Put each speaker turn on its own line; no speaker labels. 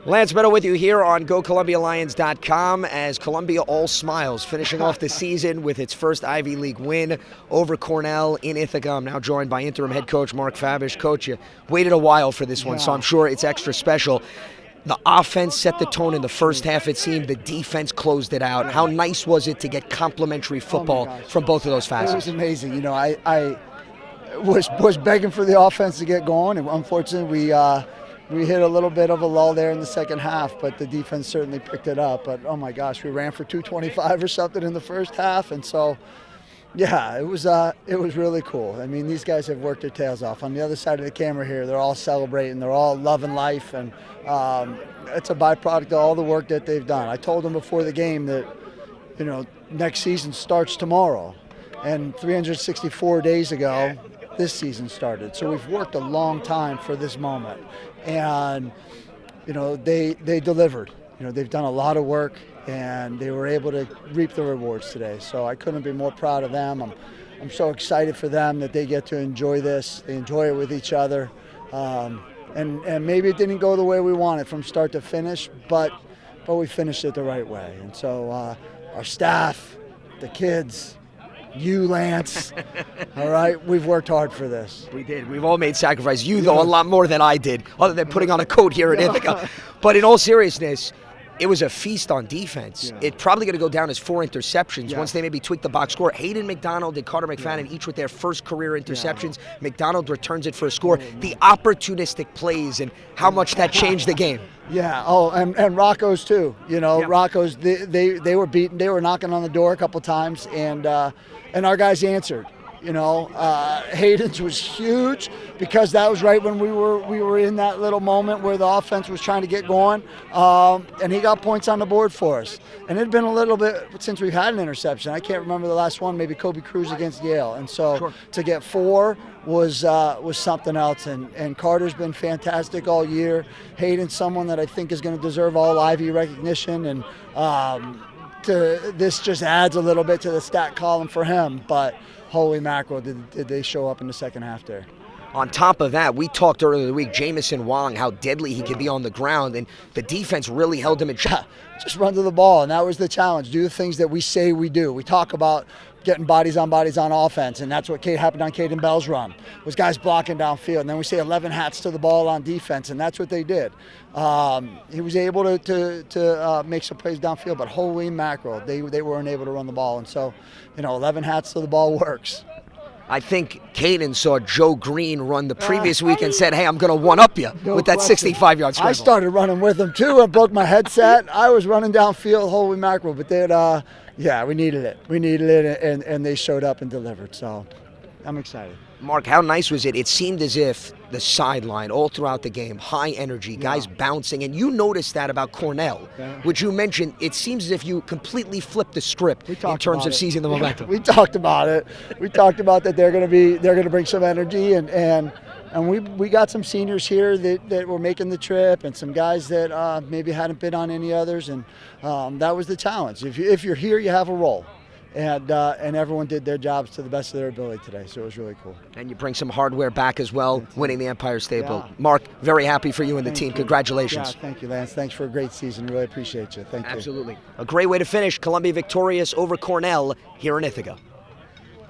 Lance Meadow with you here on GoColumbiaLions.com as Columbia all smiles, finishing off the season with its first Ivy League win over Cornell in Ithaca. I'm now joined by interim head coach Mark Fabish. Coach, you waited a while for this one, so I'm sure it's extra special. The offense set the tone in the first half, it seemed. The defense closed it out. How nice was it to get complimentary football from both of those facets?
It was amazing. You know, I was begging for the offense to get going, and unfortunately we hit a little bit of a lull there in the second half, but the defense certainly picked it up. But, oh, my gosh, we ran for 225 or something in the first half. And so, yeah, it was really cool. I mean, these guys have worked their tails off. On the other side of the camera here, they're all celebrating. They're all loving life. And it's a byproduct of all the work that they've done. I told them before the game that, you know, next season starts tomorrow. And 364 days ago, this season started. So we've worked a long time for this moment. And, you know, they delivered. You know, they've done a lot of work, and they were able to reap the rewards today. So I couldn't be more proud of them. I'm so excited for them that they get to enjoy this. They enjoy it with each other. And maybe it didn't go the way we wanted from start to finish, but we finished it the right way. And so our staff, the kids, you, Lance, all right, we've worked hard for this.
We did. We've all made sacrifices. You, though, a lot more than I did, other than putting on a coat here in Ithaca. But in all seriousness, it was a feast on defense. It's probably going to go down as 4 interceptions once they maybe tweak the box score. Hayden McDonald and Carter McFadden each with their first career interceptions. McDonald returns it for a score. The opportunistic plays and how much that changed the game.
Yeah. Oh, and Rocco's too. You know, Rocco's they were beaten. They were knocking on the door a couple times, and our guys answered. You know, Hayden's was huge because that was right when we were in that little moment where the offense was trying to get going, and he got points on the board for us. And it had been a little bit since we've had an interception. I can't remember the last one, maybe Kobe Cruz against Yale. And so to get 4 was something else. And Carter's been fantastic all year. Hayden's someone that I think is going to deserve all Ivy recognition, and this just adds a little bit to the stat column for him. But holy mackerel, did they show up in the second half there.
On top of that, we talked earlier in the week, Jamison Wong, how deadly he could be on the ground, and the defense really held him in check.
Just run to the ball, and that was the challenge. Do the things that we say we do. We talk about getting bodies on offense, and that's what happened on Caden Bell's run, was guys blocking downfield. And then we say 11 hats to the ball on defense, and that's what they did. He was able to make some plays downfield, but holy mackerel, they weren't able to run the ball. And so, you know, 11 hats to the ball works.
I think Caden saw Joe Green run the previous week and said, hey, I'm going to one-up you with that 65-yard scramble.
I started running with him, too. I broke my headset. I was running downfield, holy mackerel. But we needed it. We needed it, and they showed up and delivered. So I'm excited.
Mark, how nice was it? It seemed as if the sideline all throughout the game, high energy, guys bouncing. And you noticed that about Cornell, which you mentioned. It seems as if you completely flipped the script in terms of seizing the momentum.
We talked about it. We talked about that they're going to bring some energy, and we got some seniors here that were making the trip, and some guys that maybe hadn't been on any others, and that was the challenge. If you're here, you have a role. And everyone did their jobs to the best of their ability today, so it was really cool.
And you bring some hardware back as well, winning the Empire State Bowl. Mark, very happy for you and the team. Congratulations.
Yeah, thank you, Lance. Thanks for a great season. Really appreciate you. Thank you.
Absolutely. A great way to finish. Columbia victorious over Cornell here in Ithaca.